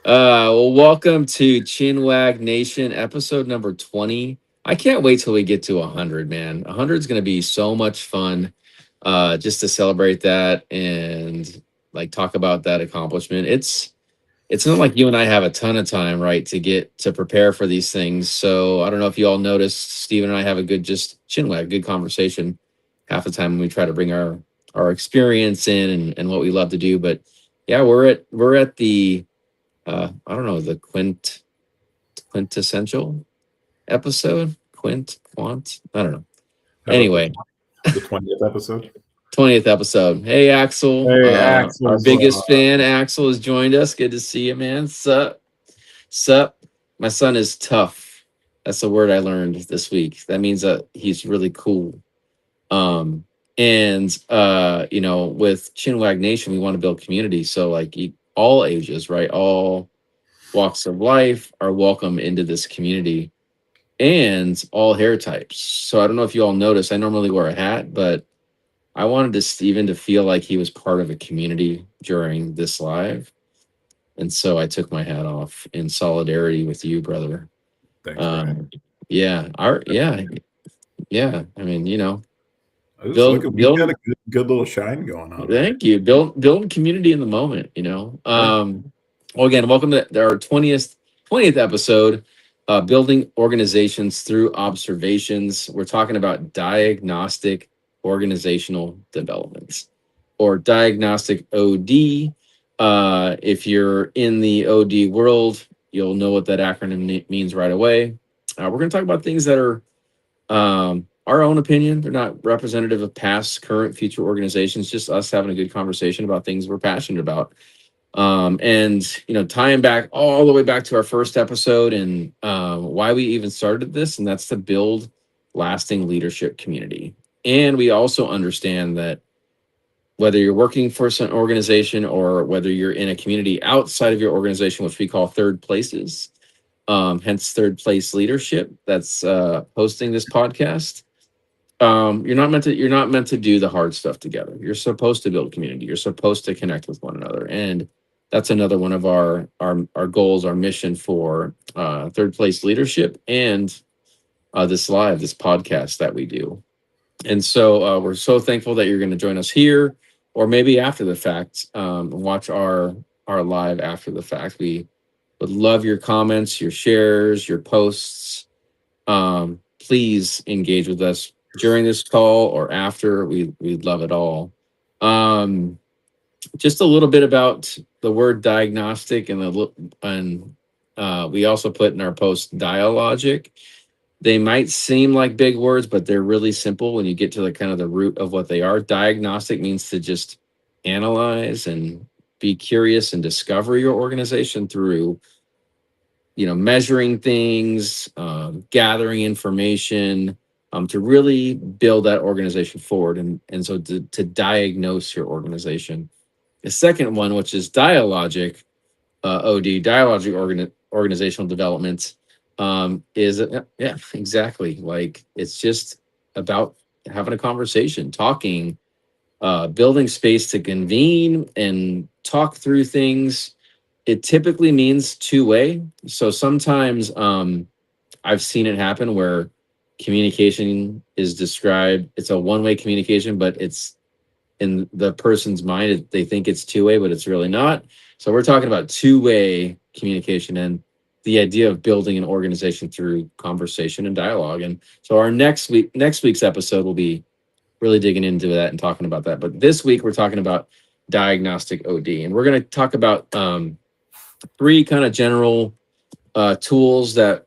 Well, welcome to Chinwag Nation, episode number 20. I can't wait till we get to 100, man. 100 is going to be so much fun just to celebrate that and like talk about that accomplishment. It's not like you and I have a ton of time, right, to get to prepare for these things. So I don't know if you all noticed, Steven and I have a good just chinwag, good conversation half the time when we try to bring our experience in and what we love to do. But yeah, we're at the I don't know, the quintessential episode, quant. I don't know. How about Anyway, the 20th episode? 20th episode. Hey, Axel, Hey, our Axel's biggest fan, Axel has joined us. Good to see you, man. Sup. My son is tough. That's the word I learned this week. That means that he's really cool. Um, and with Chinwag Nation, we want to build community. So like all ages, right? All walks of life are welcome into this community and all hair types. So I don't know if you all noticed, I normally wear a hat, but I wanted to Steven to feel like he was part of a community during this live. And so I took my hat off in solidarity with you, brother. Thanks, Brian. Um, yeah, our yeah. I mean, I was looking. We've got build a good little shine going on there. thank you. Build community in the moment. Yeah. Well, again, welcome to our 20th episode, building organizations through observations. We're talking about diagnostic organizational developments or diagnostic OD. If you're in the OD world, you'll know what that acronym means right away. We're going to talk about things that are our own opinion. They're not representative of past, current, future organizations. Just us having a good conversation about things we're passionate about. And tying back all the way back to our first episode and why we even started this, and that's to build lasting leadership community. And we also understand that whether you're working for some organization or whether you're in a community outside of your organization, which we call third places, hence third place leadership, that's hosting this podcast. You're not meant to do the hard stuff together. You're supposed to build community. You're supposed to connect with one another, and that's another one of our goals, our mission for third place leadership and this podcast that we do. And so we're so thankful that you're going to join us here, or maybe after the fact, watch our live after the fact. We would love your comments, your shares, your posts. Please engage with us during this call or after. We'd love it all. Um, just a little bit about the word diagnostic and we also put in our post dialogic. They might seem like big words, but they're really simple when you get to the kind of the root of what they are. Diagnostic means to just analyze and be curious and discover your organization through measuring things, gathering information, to really build that organization forward, and so to diagnose your organization. The second one, which is dialogic, organizational development, is yeah, exactly, like it's just about having a conversation, talking, building space to convene and talk through things. It typically means two-way. So sometimes I've seen it happen where communication is described, it's a one-way communication, but it's in the person's mind, they think it's two-way, but it's really not. So we're talking about two-way communication and the idea of building an organization through conversation and dialogue. And so our next week's episode will be really digging into that and talking about that. But this week we're talking about diagnostic OD, and we're going to talk about three kind of general tools that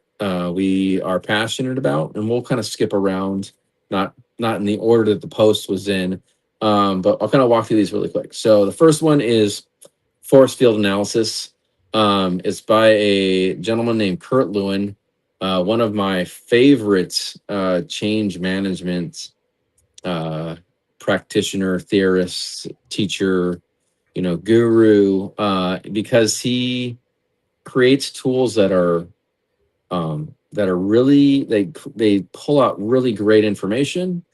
we are passionate about, and we'll kind of skip around, not in the order that the post was in, but I'll kind of walk through these really quick. So the first one is force field analysis. It's by a gentleman named Kurt Lewin, one of my favorite change management practitioner, theorist, teacher, guru, because he creates tools that are really, they pull out really great information,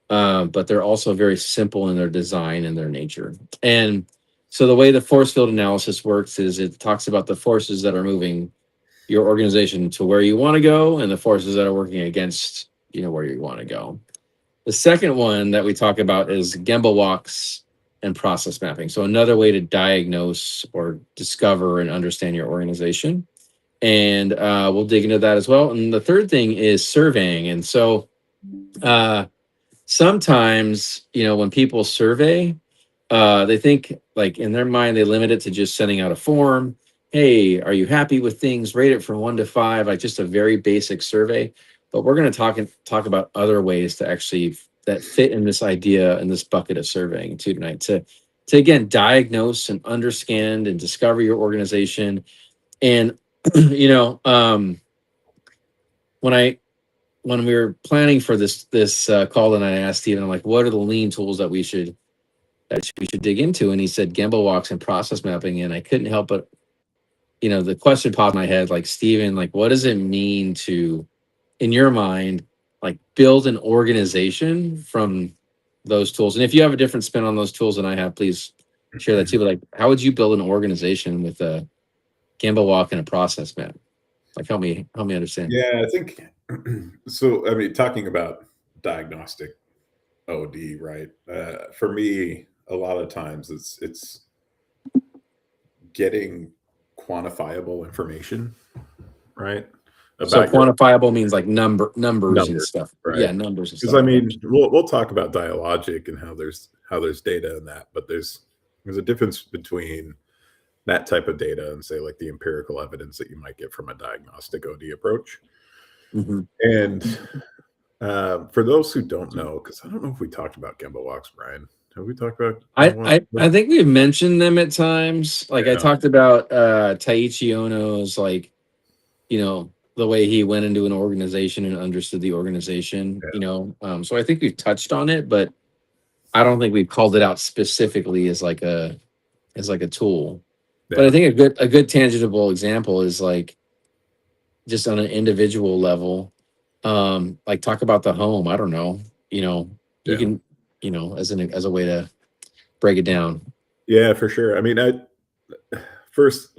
but they're also very simple in their design and their nature. And So the way the force field analysis works is it talks about the forces that are moving your organization to where you want to go and the forces that are working against, where you want to go. The second one that we talk about is Gemba walks and process mapping. So another way to diagnose or discover and understand your organization. And we'll dig into that as well. And the third thing is surveying. And so sometimes, when people survey, they think, like, in their mind, they limit it to just sending out a form. Hey, are you happy with things? Rate it from 1 to 5, like just a very basic survey. But we're going to talk about other ways to actually that fit in this idea in this bucket of surveying too tonight, to again diagnose and understand and discover your organization. And when we were planning for this call, and I asked Stephen, I'm like, what are the lean tools that we should dig into? And he said Gemba walks and process mapping. And I couldn't help but, the question popped in my head, like, Stephen, like, what does it mean to, in your mind, like, build an organization from those tools? And if you have a different spin on those tools than I have, please share that too. But like, how would you build an organization with a Gemba walk and a process map? Like, help me understand. Yeah, I think so. I mean, talking about diagnostic OD, right? For me, a lot of times it's getting quantifiable information, right? So About your quantifiable means like numbers and numbers, stuff. right? Yeah, numbers and Because stuff I like that. mean, we'll talk about dialogic and how there's data in that, but there's a difference between that type of data and say like the empirical evidence that you might get from a diagnostic OD approach. Mm-hmm. And for those who don't know, because I don't know if we talked about Gemba walks, Brian. Have we talked about Gemba walks? I think we've mentioned them at times. Like, I talked about Taiichi Ono's, like, the way he went into an organization and understood the organization. So I think we've touched on it, but I don't think we've called it out specifically as like a tool. But I think a good tangible example is like just on an individual level, like, talk about the home. I don't know, you can, as a way to break it down. Yeah, for sure. I mean, first,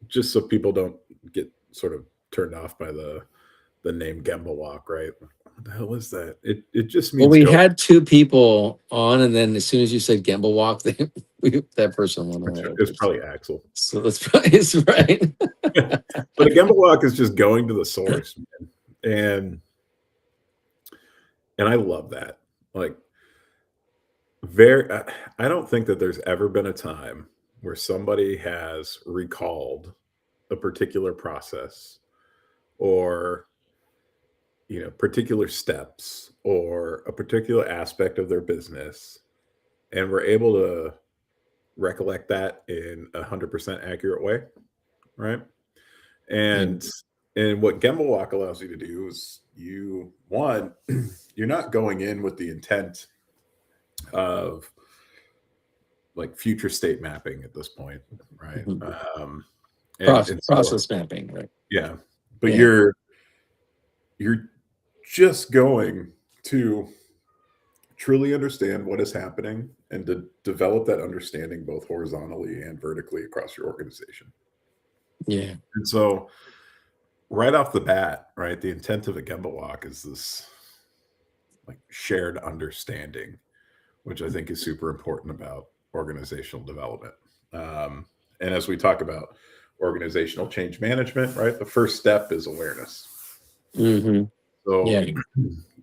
just so people don't get sort of turned off by the name Gemba walk, right? What the hell is that? It just means Well, we had two people on, and then as soon as you said Gemba walk, that person went away. It's probably Axel. So that's probably it's right. But a Gemba walk is just going to the source, man. And I love that. Like, I don't think that there's ever been a time where somebody has recalled a particular process or particular steps or a particular aspect of their business, and we're able to recollect that in 100% accurate way, right? And what Gemba walk allows you to do is you're not going in with the intent of like future state mapping at this point, right? Process mapping, right? Yeah, but you're just going to truly understand what is happening and to develop that understanding both horizontally and vertically across your organization. Yeah. And so right off the bat, right, the intent of a Gemba walk is this like shared understanding, which I think is super important about organizational development. And as we talk about organizational change management, right, the first step is awareness. Mm-hmm. So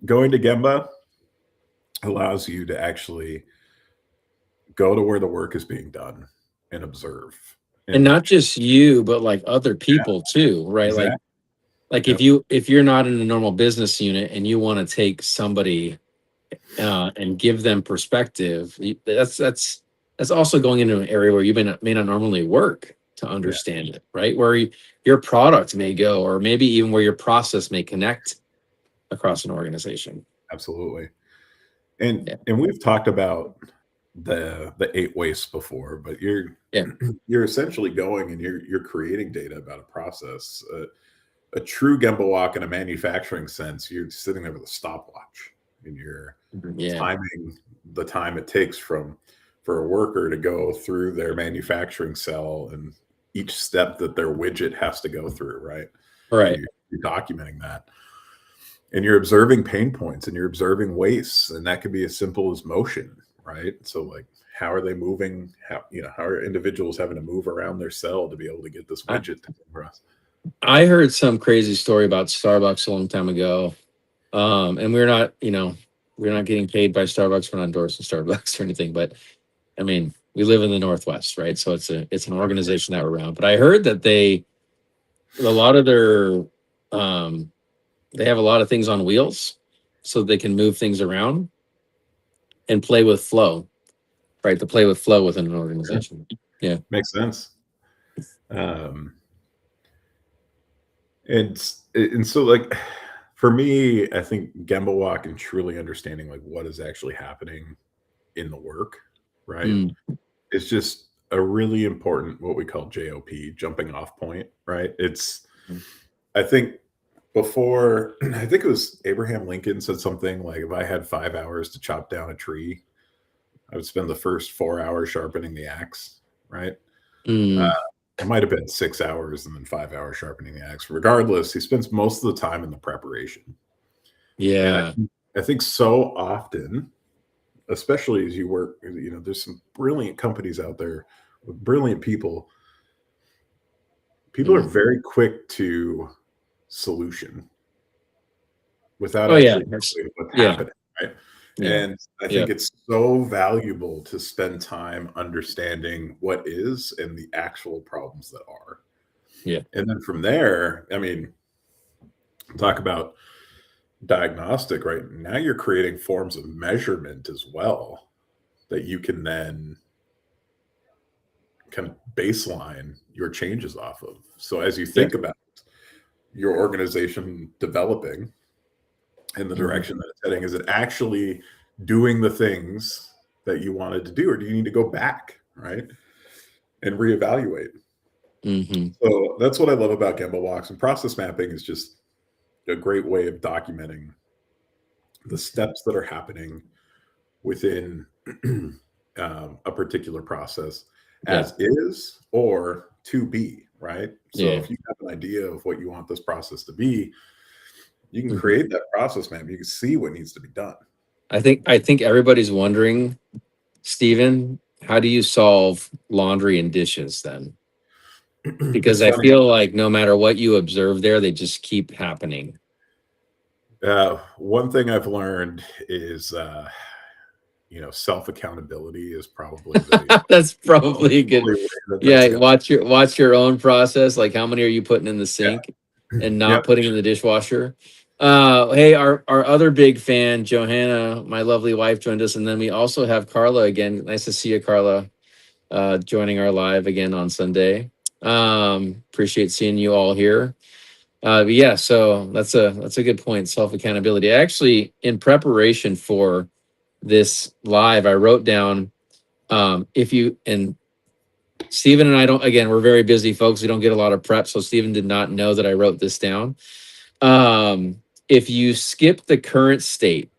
going to Gemba allows you to actually go to where the work is being done and observe. And not just you, but like other people too, right? Exactly. Like if you're not in a normal business unit and you want to take somebody and give them perspective, that's also going into an area where you may not normally work to understand it, right? Where your product may go, or maybe even where your process may connect across an organization. Absolutely. And we've talked about the 8 wastes before, but you're essentially going and you're creating data about a process. A true Gemba walk in a manufacturing sense, you're sitting there with a stopwatch and you're timing the time it takes from for a worker to go through their manufacturing cell and each step that their widget has to go through, right? Right. You're documenting that. And you're observing pain points and you're observing wastes. And that could be as simple as motion, right? So like how are they moving? How are individuals having to move around their cell to be able to get this I, widget to come across? I heard some crazy story about Starbucks a long time ago. And we're not getting paid by Starbucks. We're not endorsing Starbucks or anything, but I mean, we live in the Northwest, right? So it's an organization that we're around. But I heard that a lot of their um they have a lot of things on wheels so they can move things around and play with flow, right? To play with flow within an Yeah, organization. Yeah. makes sense. Um, and so like for me, I think Gemba Walk and truly understanding like what is actually happening in the work, right? Mm, It's just a really important what we call JOP, jumping off point, right? I think before I think it was Abraham Lincoln said something like if I had 5 hours to chop down a tree, I would spend the first 4 hours sharpening the axe, right? Uh, mm, it might have been 6 hours and then 5 hours sharpening the axe. Regardless, he spends most of the time in the preparation. And yeah. I think so often, especially as you work, there's some brilliant companies out there with brilliant people. People are Mm. very quick to solution without Oh yeah. actually That's knowing what's yeah. happening, right? Yeah. And I Yeah. think it's so valuable to spend time understanding what is and the actual problems that are. Yeah. And then from there, I mean, talk about diagnostic, right? Now you're creating forms of measurement as well that you can then kind of baseline your changes off of. So as you Yeah. think about your organization developing in the Hmm. direction that it's heading, is it actually doing the things that you wanted to do, or do you need to go back, right? And reevaluate. Hmm. So that's what I love about Gemba walks, and process mapping is just a great way of documenting the steps that are happening within a particular process Yeah. as is or to be, right? So Yeah. if you have an idea of what you want this process to be, you can Hmm. create that process map. You can see what needs to be done. I think everybody's wondering, Stephen, how do you solve laundry and dishes then? Because It's I funny. feel like no matter what you observe there, they just keep happening. One thing I've learned is, self accountability is probably the That's probably good. only way that that's Yeah, going watch your own process. Like how many are you putting in the to. sink Yeah. and Yep. not putting in the dishwasher? Hey, our other big fan, Johanna, my lovely wife, joined us, and then we also have Carla again. Nice to see you, Carla, joining our live again on Sunday. Appreciate seeing you all here. But yeah, so that's a good point. Self accountability. Actually, in preparation for this live, I wrote down if you and Stephen and I don't, again, we're very busy folks. We don't get a lot of prep. So Stephen did not know that I wrote this down. If you skip the current state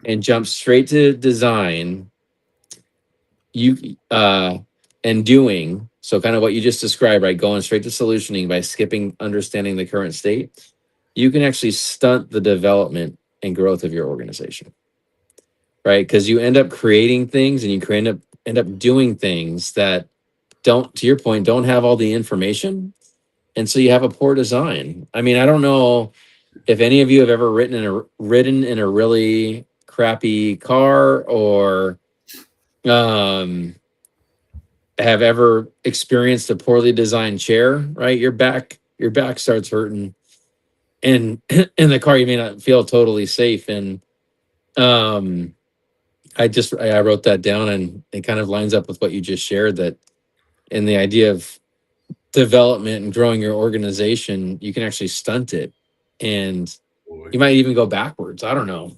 and jump straight to design, you and doing so kind of what you just described, right? Going straight to solutioning by skipping understanding the current state, you can actually stunt the development and growth of your organization, right? Because you end up creating things and you end up doing things that don't, to your point, don't have all the information, and so you have a poor design. I mean, I don't know if any of you have ever ridden in a really crappy car or um, have ever experienced a poorly designed chair. Right, your back starts hurting, and in the car you may not feel totally safe. And um, I wrote that down, and it kind of lines up with what you just shared. That in the idea of development and growing your organization, you can actually stunt it, and Boy. you might even go backwards. I don't know.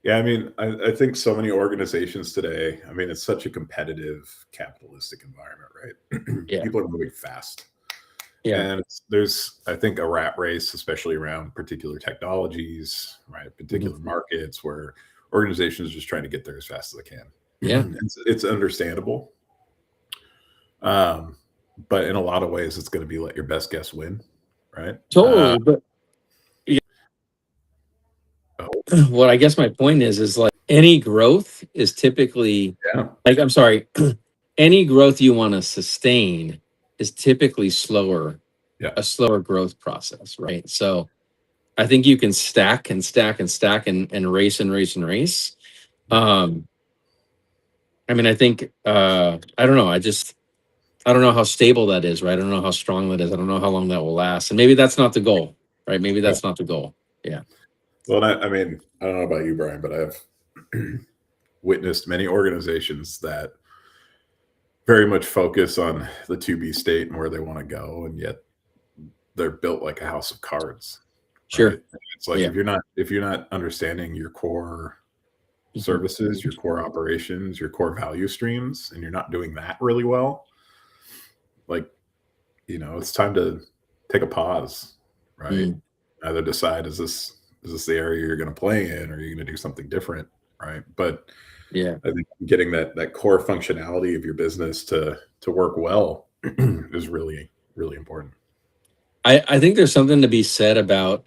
Yeah, I mean, I think so many organizations today, I mean, it's such a competitive capitalistic environment, right? Yeah. People are moving fast. Yeah. And there's, I think, a rat race, especially around particular technologies, right? Mhm. Particular markets where organizations are just trying to get there as fast as they can. Yeah, It's understandable. Um, but in a lot of ways, it's going to be let your best guess win, right? totally. But yeah, Oh, what I guess my point is like any growth is typically yeah, like, I'm sorry, any growth you want to sustain is typically yeah, a slower growth process, right? So I think you can stack and stack and stack and race and race and race. yeah. Um, I mean, I think I don't know. I don't know how stable that is, right? I don't know how strong that is. I don't know how long that will last. And maybe that's not the goal, right? Maybe Yeah. that's not the goal. Yeah. Well, I mean, I don't know about you, Brian, but I've witnessed many organizations that very much focus on the to be state and where they want to go, and yet they're built like a house of cards, right? Sure. It's like Yeah. if you're not understanding your core Mhm. services, your core operations, your core value streams, and you're not doing that really well, like, it's time to take a pause, right? Mm, Either decide, is this the area you're going to play in, or are you going to do something different, right? But yeah. I think getting that core functionality of your business to work well is really really important. I think there's something to be said about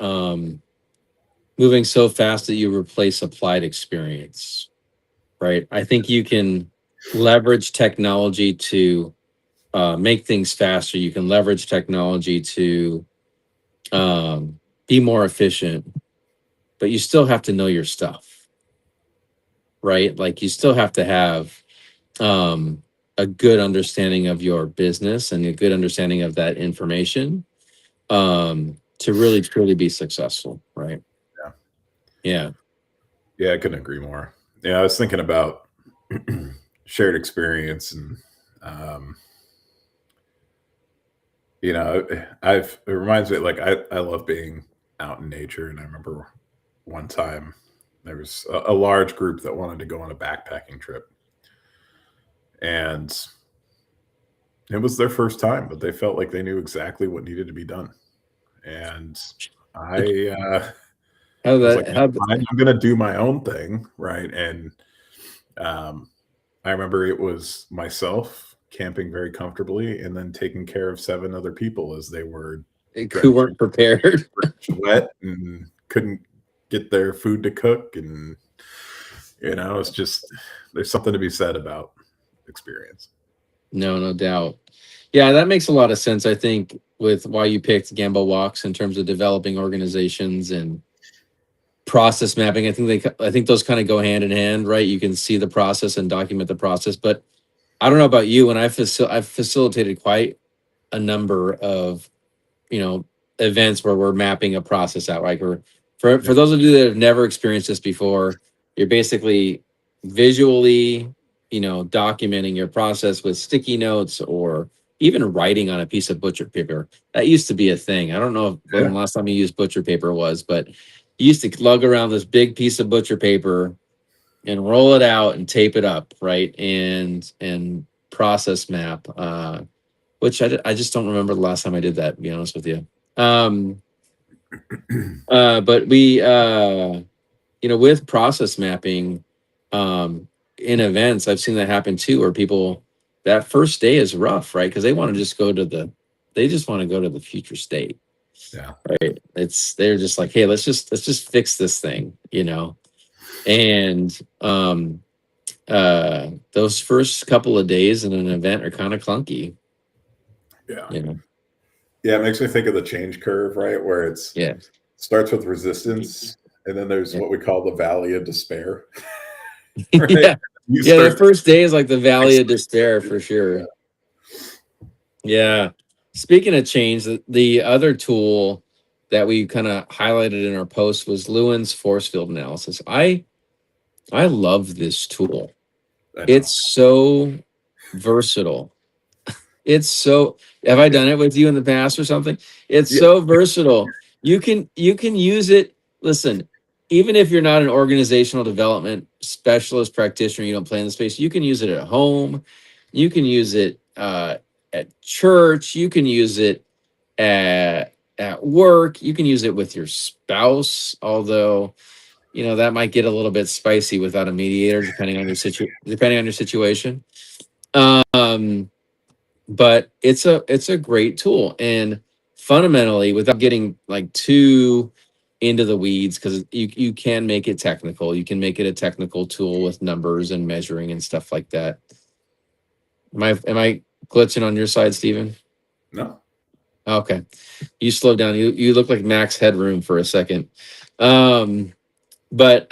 moving so fast that you replace applied experience, right? I think you can leverage technology to make things faster. You can leverage technology to be more efficient, but you still have to know your stuff, right? Like you still have to have um, a good understanding of your business and a good understanding of that information to really truly be successful, right? Yeah, Yeah, yeah, I couldn't agree more. Yeah, I was thinking about shared experience, and um, I've it reminds me, like, I love being out in nature, and I remember one time there was a large group that wanted to go on a backpacking trip, and it was their first time, but they felt like they knew exactly what needed to be done. And I how was like, that how "Fine, I'm gonna do my own thing," right? And um, I remember it was myself camping very comfortably, and then taking care of 7 other people as they were who drenched, weren't prepared. wet, and couldn't get their food to cook. And it's just, there's something to be said about experience. No, no doubt. Yeah, that makes a lot of sense. I think with why you picked Gambo Walks in terms of developing organizations and process mapping. I think those kind of go hand in hand, right? You can see the process and document the process. But I don't know about you, when I've facilitated quite a number of you know events where we're mapping a process out. Like we're Yeah, for those of you that have never experienced this before, you're basically visually documenting your process with sticky notes or even writing on a piece of butcher paper. That used to be a thing. I don't know when the yeah, last time you used butcher paper was, but you used to lug around this big piece of butcher paper and roll it out and tape it up, right? And process map, which I just don't remember the last time I did that, to be honest with you. Um, but we, with process mapping in events, I've seen that happen too, where people, that first day is rough, right? Because they just want to go to the future state, yeah, right? They're just like, hey, let's just fix this thing, and those first couple of days in an event are kind of clunky, yeah. you know. Yeah, it makes me think of the change curve, right? Where it's Yeah. starts with resistance, and then there's Yeah. what we call the valley of despair, right? Yeah. You Yeah, the start first day is like the valley of despair for sure. Yeah. Speaking of change, the other tool that we kind of highlighted in our post was Lewin's force field analysis. I love this tool. I know. It's so versatile. It's so, have I done it with you in the past or something? It's Yeah, so versatile. You can use it. Listen, even if you're not an organizational development specialist practitioner, you don't play in the space, you can use it at home. You can use it at church. You can use it at work. You can use it with your spouse. Although that might get a little bit spicy without a mediator, depending on your situation. Um, but it's a great tool, and fundamentally, without getting like too into the weeds, because you can make it technical. You can make it a technical tool with numbers and measuring and stuff like that. Am I glitching on your side, Steven? No. Okay, you slow down. You look like Max Headroom for a second. Um, but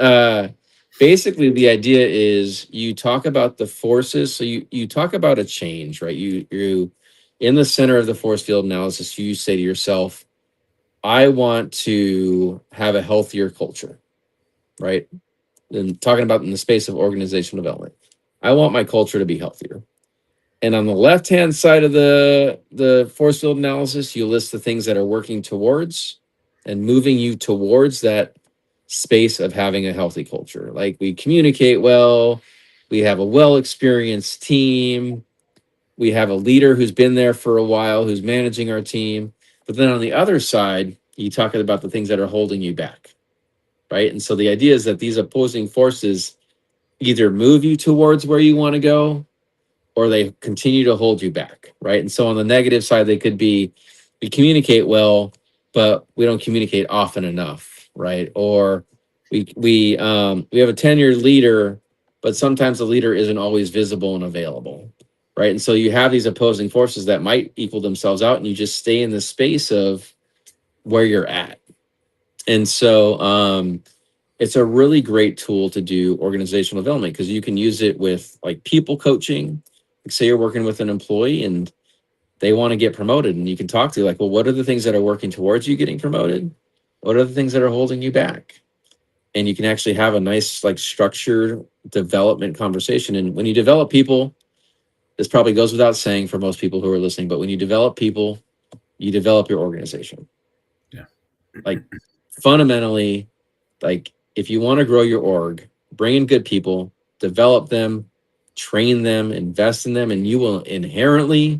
basically, the idea is you talk about the forces. So you talk about a change, right? You in the center of the force field analysis, you say to yourself, I want to have a healthier culture, right? And talking about in the space of organizational development, I want my culture to be healthier. And on the left hand side of the force field analysis, you list the things that are working towards and moving you towards that space of having a healthy culture. Like, we communicate well, we have a well experienced team, we have a leader who's been there for a while, who's managing our team. But then on the other side, you talk about the things that are holding you back, right? And so the idea is that these opposing forces either move you towards where you want to go, or they continue to hold you back, right? And so on the negative side, they could be, we communicate well, but we don't communicate often enough, right? Or we have a tenured leader, but sometimes the leader isn't always visible and available, right? And so you have these opposing forces that might equal themselves out, and you just stay in the space of where you're at. And so it's a really great tool to do organizational development, because you can use it with like people coaching. Like, say you're working with an employee and they want to get promoted, and you can talk to, like, well, what are the things that are working towards you getting promoted? What are the things that are holding you back? And you can actually have a nice, like, structured development conversation. And when you develop people, this probably goes without saying for most people who are listening, but when you develop people, you develop your organization. Yeah. Like, fundamentally, like, if you want to grow your org, bring in good people, develop them, train them, invest in them, and you will inherently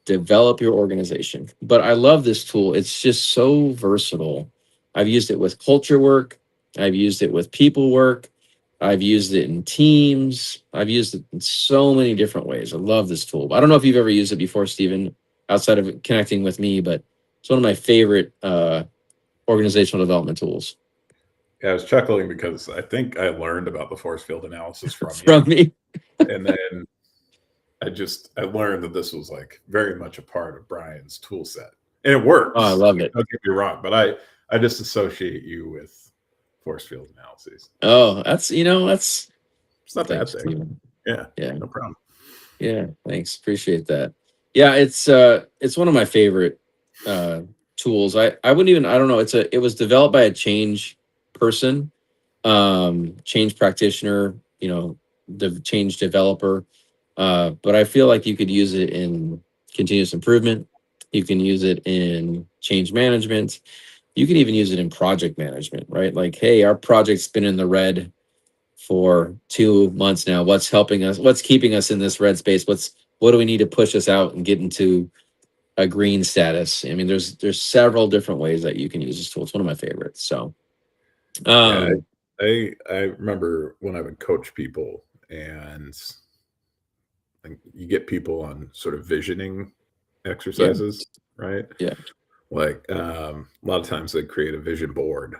develop your organization. But I love this tool. It's just so versatile. I've used it with culture work. I've used it with people work. I've used it in teams. I've used it in so many different ways. I love this tool. I don't know if you've ever used it before, Stephen, outside of connecting with me, but it's one of my favorite organizational development tools. Yeah, I was chuckling because I think I learned about the force field analysis from you. From me. And then I learned that this was like very much a part of Brian's tool set. And it Oh, I works. love it. Don't get me wrong, but I just associate you with force field analyses. Oh, that's It's not that thanks, thing. Stephen. Yeah, Yeah. no problem. Yeah, thanks. Appreciate that. Yeah, it's one of my favorite uh tools. I wouldn't even, I don't know, it was developed by a change person, change practitioner, the change developer. But I feel like you could use it in continuous improvement. You can use it in change management. You can even use it in project management, right? Like, hey, our project's been in the red for 2 months now. What's helping us? What's keeping us in this red space? What do we need to push us out and get into a green status? I mean, there's several different ways that you can use this tool. It's one of my favorites. So, Yeah, um, I remember when I would coach people and like you get people on sort of visioning yeah, exercises, right? yeah, Like a lot of times they create a vision board,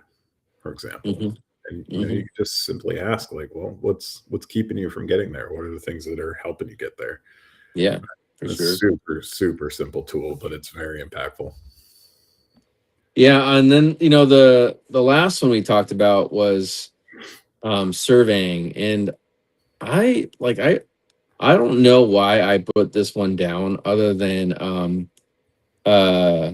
for example. hmm And you hmm can just simply ask, like, well, what's keeping you from getting there? What are the things that are helping you get there? yeah, for And it's sure. super, super simple tool, but it's very impactful. Yeah, and then the last one we talked about was surveying, and I don't know why I put this one down, other than uh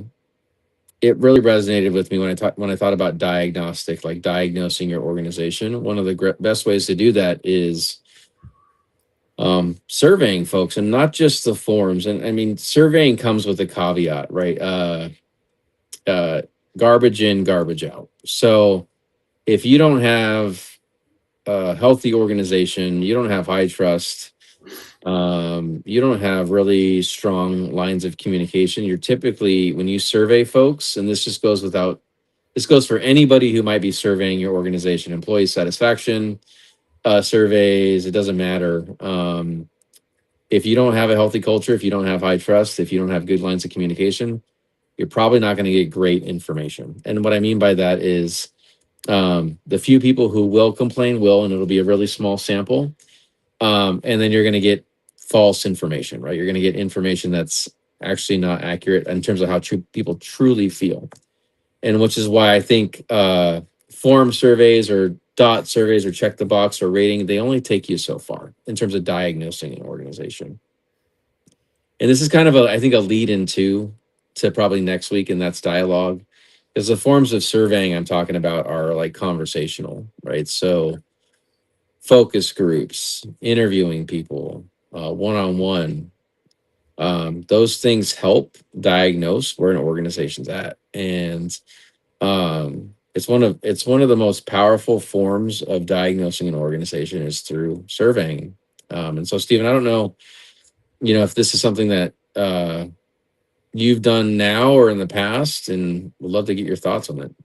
it really resonated with me when I thought about diagnostic, like diagnosing your organization. One of the best ways to do that is surveying folks, and not just the forms. And I mean, surveying comes with a caveat, right? Uh, Garbage in, garbage out. So if you don't have a healthy organization, you don't have high trust, you don't have really strong lines of communication. You're typically, when you survey folks, and this just goes without this goes for anybody who might be surveying your organization, employee satisfaction surveys. It doesn't matter. If you don't have a healthy culture, if you don't have high trust, if you don't have good lines of communication, you're probably not going to get great information. And what I mean by that is the few people who will complain will, and it'll be a really small sample. And then you're going to get false information, right? You're going to get information that's actually not accurate in terms of how people truly feel. And which is why I think form surveys or dot surveys or check the box or rating, they only take you so far in terms of diagnosing an organization. And this is kind of I think a lead into to probably next week, and that's dialogue. Because the forms of surveying I'm talking about are like conversational, right? So focus groups, interviewing people, one-on-one, those things help diagnose where an organization's at. And it's one of the most powerful forms of diagnosing an organization is through surveying. And so, Stephen, I don't know, if this is something that you've done now or in the past, and would love to get your thoughts on it.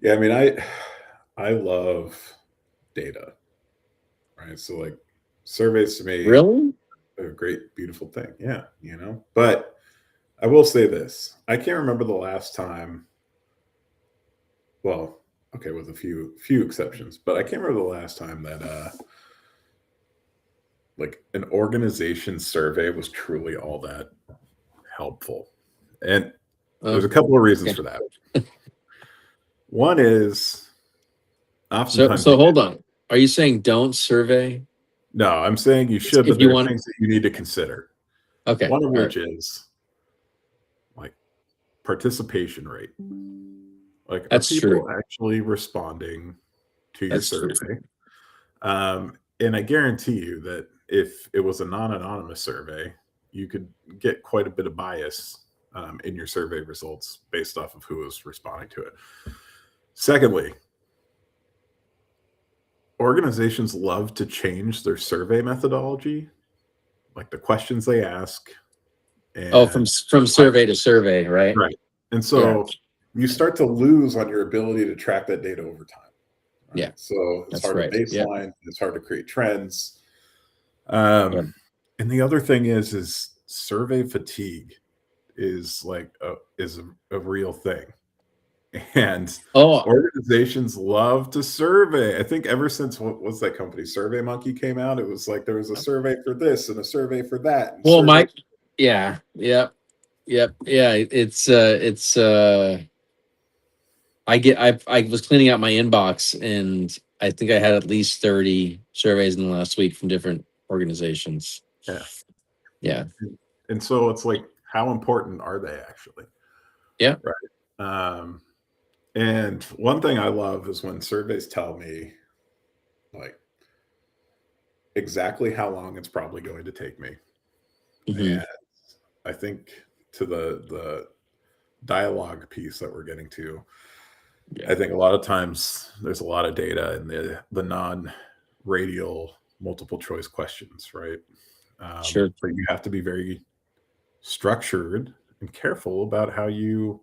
Yeah, I mean, I love data, right? So like surveys to me Really? are a great, beautiful thing. Yeah, But I will say this: I can't remember the last time. Well, okay, with a few exceptions, but I can't remember the last time that like an organization survey was truly all that helpful. And there's a couple of reasons Okay. for that. One is So oftentimes so hold on. Are you saying don't survey no, I'm saying you should, if but you there are want? things that you need to consider. Okay. One of All right. which is like participation rate. Like, are That's people true. actually responding to your That's true. survey? And I guarantee you that if it was a non-anonymous survey, you could get quite a bit of bias in your survey results based off of who was responding to it. Secondly, organizations love to change their survey methodology, like the questions they ask, Oh, from and from survey to survey, right? right. And Yeah. so you start to lose on your ability to track that data over time. Yeah. Right. So it's That's hard to right. Yeah. baseline, it's hard to create trends. Yeah. And the other thing is survey fatigue is like a real thing. And Oh, organizations love to survey. I think ever since what was that company Survey Monkey came out, it was like there was a survey for this and a survey for that and well, survey. Mike. Yeah. Yep. Yep. Yeah. It's I was cleaning out my inbox, and I think I had at least 30 surveys in the last week from different organizations. Yeah. Yeah. And so it's like, how important are they actually? Yeah. Right. And one thing I love is when surveys tell me like exactly how long it's probably going to take me. Hmm. And I think to the dialogue piece that we're getting to, Yeah. I think a lot of times there's a lot of data in the non-radial multiple choice questions, right? Sure. But you have to be very structured and careful about how you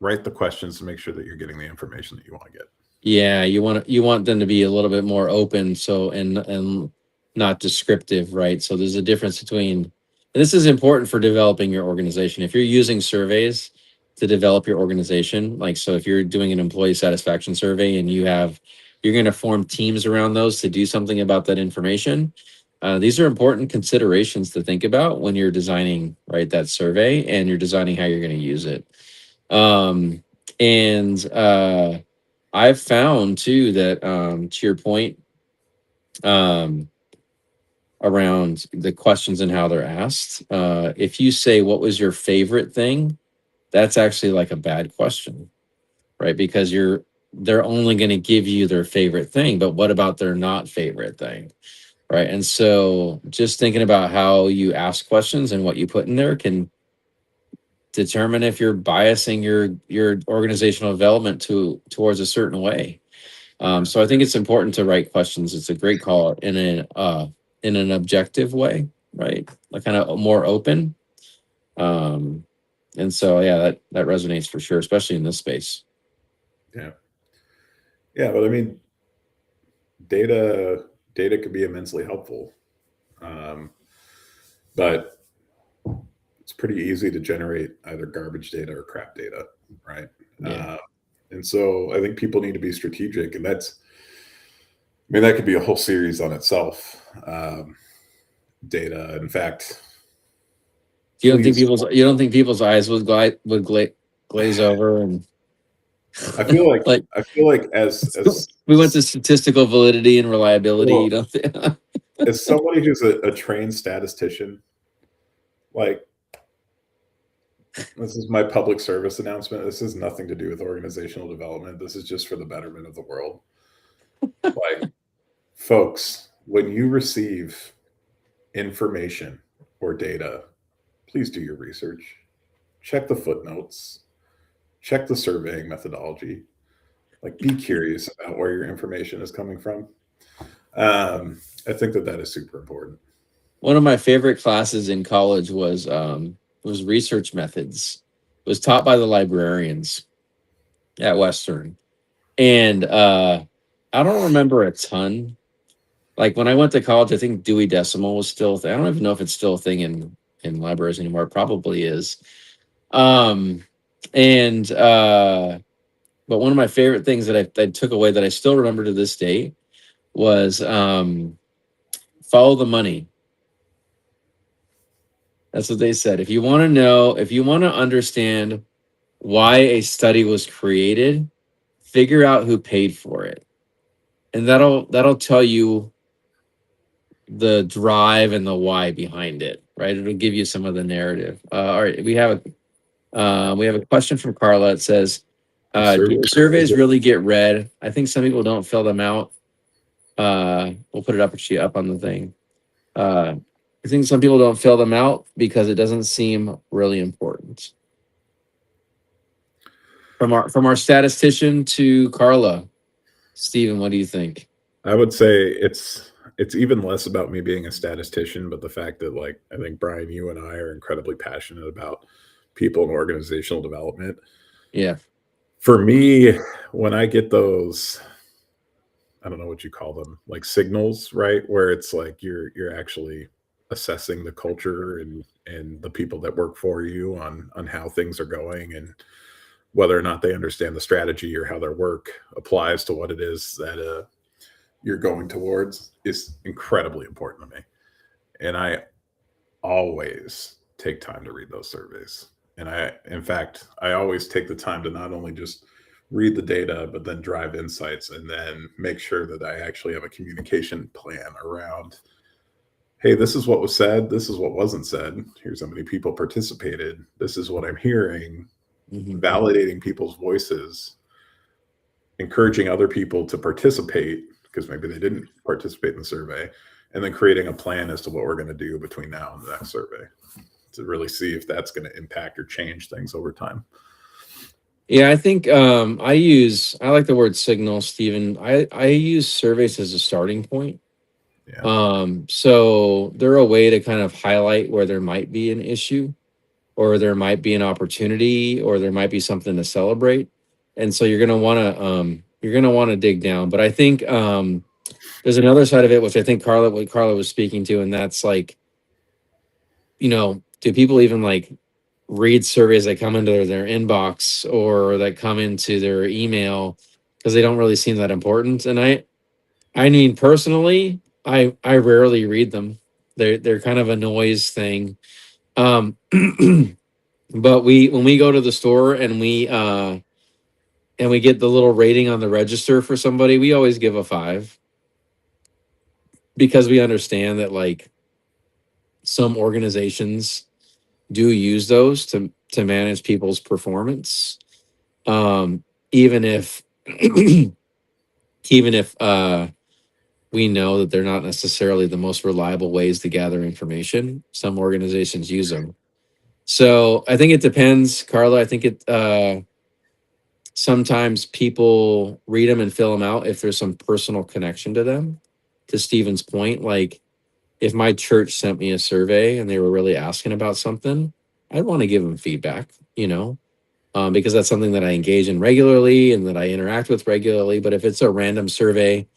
write the questions to make sure that you're getting the information that you want to get. Yeah, you want them to be a little bit more open, so and not descriptive, right? So there's a difference between, and this is important for developing your organization. If you're using surveys to develop your organization, like so if you're doing an employee satisfaction survey and you're going to form teams around those to do something about that information, these are important considerations to think about when you're designing, right, that survey, and you're designing how you're going to use it. And I've found too that to your point, um, around the questions and how they're asked, if you say what was your favorite thing, that's actually like a bad question, right? Because they're only going to give you their favorite thing, but what about their not favorite thing, right? And so just thinking about how you ask questions and what you put in there can determine if you're biasing your organizational development towards a certain way. So I think it's important to write questions. It's a great call in an objective way, right? Like kind of more open. Um, And so yeah, that resonates for sure, especially in this space. Yeah. Yeah, but I mean, data data could be immensely helpful, um, but it's pretty easy to generate either garbage data or crap data, right? Yeah. Uh, and so I think people need to be strategic, and that's, I mean, that could be a whole series on itself. Data, in fact, please. You don't think people's eyes would glaze over and I feel like like I feel like as we went to statistical validity and reliability. well, You don't think? as somebody who's a trained statistician, like, this is my public service announcement. This has nothing to do with organizational development. This is just for the betterment of the world. Like, folks, when you receive information or data, please do your research. Check the footnotes, check the surveying methodology. Like, be curious about where your information is coming from. I think that that is super important. One of my favorite classes in college was research methods. It was taught by the librarians at Western, and I don't remember a ton. Like when I went to college, I think Dewey Decimal was still. I don't even know if it's still a thing in libraries anymore. It probably is. Um, and but one of my favorite things that I took away that I still remember to this day was follow the money. That's what they said. If you want to know, if you want to understand why a study was created, figure out who paid for it. And that'll tell you the drive and the why behind it, right? It'll give you some of the narrative. All right, we have a question from Carla. It says, Survey. "Do surveys really get read? I think some people don't fill them out. We'll put it up on the thing. I think some people don't fill them out because it doesn't seem really important." From our statistician to Carla, Steven, what do you think? I would say it's even less about me being a statistician, but the fact that, like, I think Brian, you and I are incredibly passionate about people and organizational development. Yeah, For me, when I get those, I don't know what you call them, like signals, right? Where it's like you're actually assessing the culture and the people that work for you on how things are going and whether or not they understand the strategy or how their work applies to what it is that you're going towards is incredibly important to me. And I always take time to read those surveys. And in fact, I always take the time to not only just read the data, but then drive insights and then make sure that I actually have a communication plan around, hey, this is what was said. This is what wasn't said. Here's how many people participated. This is what I'm hearing, hmm validating people's voices, encouraging other people to participate because maybe they didn't participate in the survey, and then creating a plan as to what we're going to do between now and the next survey to really see if that's going to impact or change things over time. yeah. I think I like the word signal, Steven. I use surveys as a starting point. Yeah. So they're a way to kind of highlight where there might be an issue, or there might be an opportunity, or there might be something to celebrate. And so you're gonna want to dig down. But I think there's another side of it, which I think what Carla was speaking to, and that's like, do people even like read surveys that come into their inbox or that come into their email because they don't really seem that important? And I mean personally, I rarely read them. They're kind of a noise thing. Um, but when we go to the store and we get the little rating on the register for somebody, we always give a 5 because we understand that like some organizations do use those to manage people's performance. Even if even if we know that they're not necessarily the most reliable ways to gather information, some organizations use them. So I think it depends, Carla. I think it sometimes people read them and fill them out if there's some personal connection to them. To Steven's point, like if my church sent me a survey and they were really asking about something, I'd want to give them feedback. you know, because that's something that I engage in regularly and that I interact with regularly. But if it's a random survey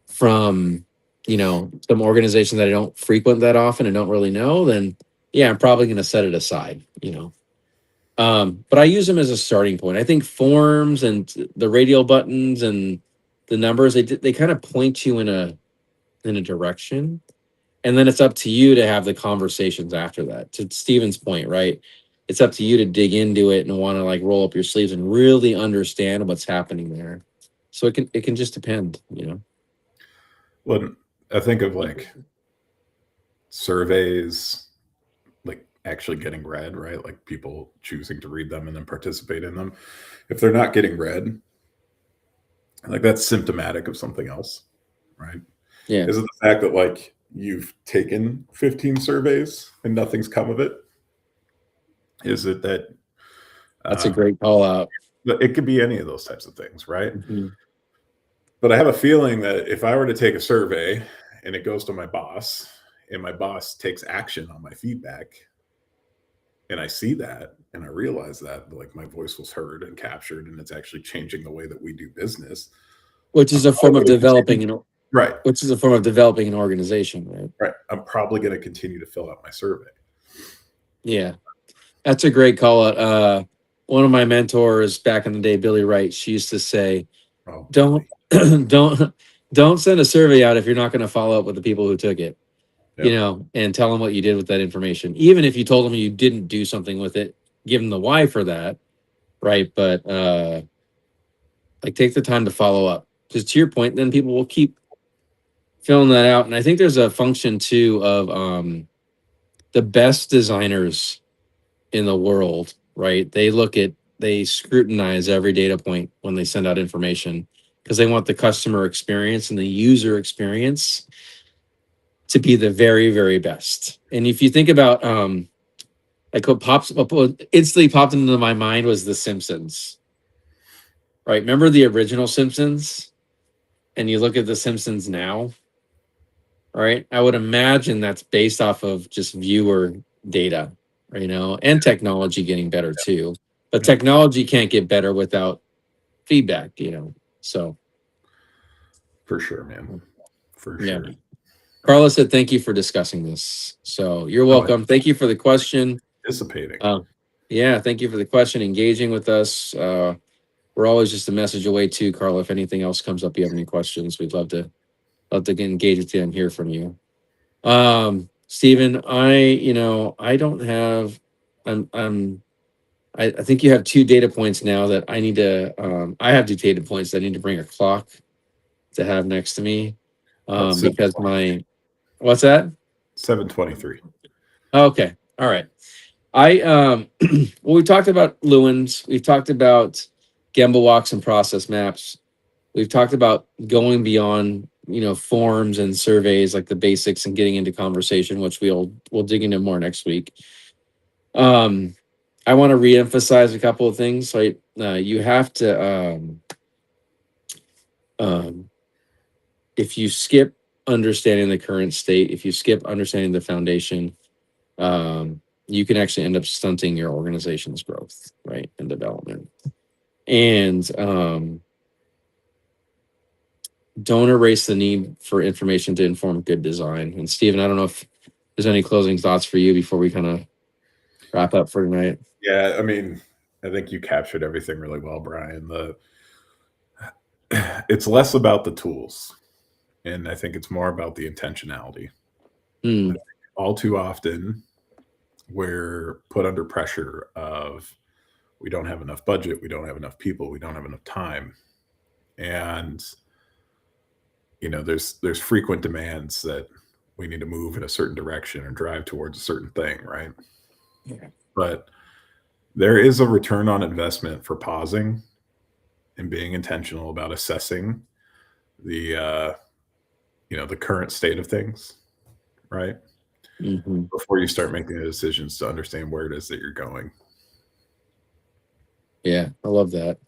from, some organization that I don't frequent that often and don't really know, then yeah, I'm probably going to set it aside. But I use them as a starting point. I think forms and the radial buttons and the numbers, they kind of point you in a direction, and then it's up to you to have the conversations after that. To Steven's point, right? It's up to you to dig into it and want to like roll up your sleeves and really understand what's happening there. So it can just depend. Well, I think of like surveys, like actually getting read, right? Like people choosing to read them and then participate in them. If they're not getting read, like that's symptomatic of something else, right? Yeah, Is it the fact that like you've taken 15 surveys and nothing's come of it? Is it that that's a um, great call out. it could be any of those types of things, right? Mhm. But I have a feeling that if I were to take a survey and it goes to my boss and my boss takes action on my feedback and I see that and I realize that like my voice was heard and captured and it's actually changing the way that we do business, Which I'm is a form probably of going to continue. developing Right, an organization, right? right. I'm probably going to continue to fill out my survey. Yeah, that's a great call out. One of my mentors back in the day, Billy Wright, she used to say, Oh, "Don't, Billy. don't, don't send a survey out if you're not going to follow up with the people who took it, Yep, and tell them what you did with that information. Even if you told them you didn't do something with it, give them the why for that, right? But like, take the time to follow up. Because to your point, then people will keep filling that out. And I think there's a function too of the best designers in the world, right? They scrutinize every data point when they send out information because they want the customer experience and the user experience to be the very, very best. And if you think about like what instantly popped into my mind was The Simpsons, right? Remember the original Simpsons? And you look at The Simpsons now, right? I would imagine that's based off of just viewer data, and technology getting better too. But yep. technology can't get better without feedback. So, For sure, man. For yeah. sure. Carla said, thank you for discussing this. So, you're Oh, welcome. Thank you for the question. anticipating. Uh, yeah, thank you for the question, engaging with us. We're always just a message away too, Carla. If anything else comes up, you have any questions, we'd love to get engaged with you and hear from you. Stephen, I don't have, I think you have two data points now that I need to, I have two data points that I need to bring a clock to have next to me. Oh, it's Because what's that? 7:23. Okay. All right. Well, we talked about Lewins. We've talked about Gemba walks and process maps. We've talked about going beyond, forms and surveys, like the basics, and getting into conversation, which we'll dig into more next week. Um, I want to reemphasize a couple of things. Like, you have to, um, if you skip understanding the current state, if you skip understanding the foundation, you can actually end up stunting your organization's growth, right, and development. And don't erase the need for information to inform good design. And Stephen, I don't know if there's any closing thoughts for you before we kind of wrap up for tonight. Yeah, I mean, I think you captured everything really well, Brian. The It's less about the tools, and I think it's more about the intentionality. Hmm. All too often, we're put under pressure of we don't have enough budget, we don't have enough people, we don't have enough time, and there's frequent demands that we need to move in a certain direction or drive towards a certain thing, right? Yeah. But there is a return on investment for pausing and being intentional about assessing the the current state of things, right? Hmm. Before you start making the decisions to understand where it is that you're going. Yeah, I love that.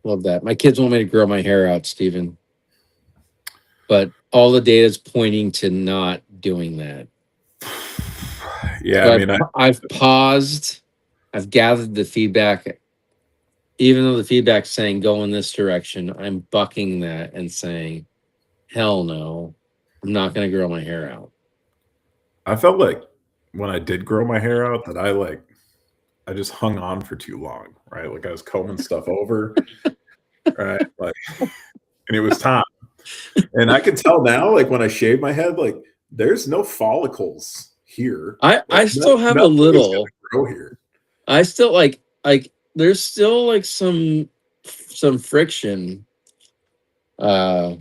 Love that. My kids want me to grow my hair out, Stephen, but all the data is pointing to not doing that. Yeah, So I I've mean, I've paused I've gathered the feedback. Even though the feedback's saying go in this direction, I'm bucking that and saying, hell no, I'm not going to grow my hair out. I felt like when I did grow my hair out that I just hung on for too long, right? Like I was combing stuff over, right? Like, and it was time. And I can tell now, like when I shave my head, like there's no follicles here. Like I still have a nothing is gonna little. grow here. I still like there's still like some friction. Uh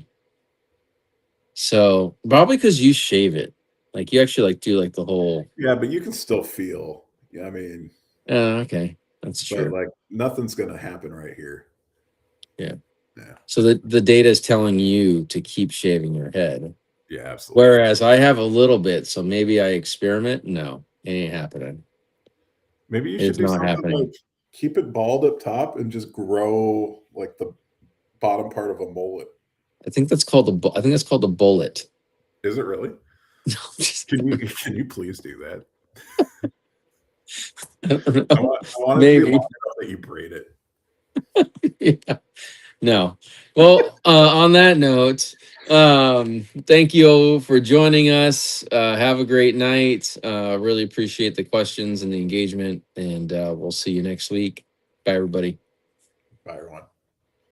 so probably because you shave it. Like you actually like do like the whole Yeah, but you can still feel. Yeah, I mean, okay. That's but true. like nothing's gonna happen right here. Yeah. Yeah. So the data is telling you to keep shaving your head. Yeah, absolutely. Whereas I have a little bit, so maybe I experiment. No, it ain't happening. Maybe you should It's do not something happening. like keep it bald up top and just grow like the bottom part of a mullet. I think that's called I think that's called the bullet. Is it really? No, I'm just Can you kidding. can you please do that? I don't know. I want it to be long Maybe. enough that you braid it. Yeah. No. Well, on that note, thank you for joining us. Have a great night. Really appreciate the questions and the engagement, and we'll see you next week. Bye, everybody. Bye, everyone.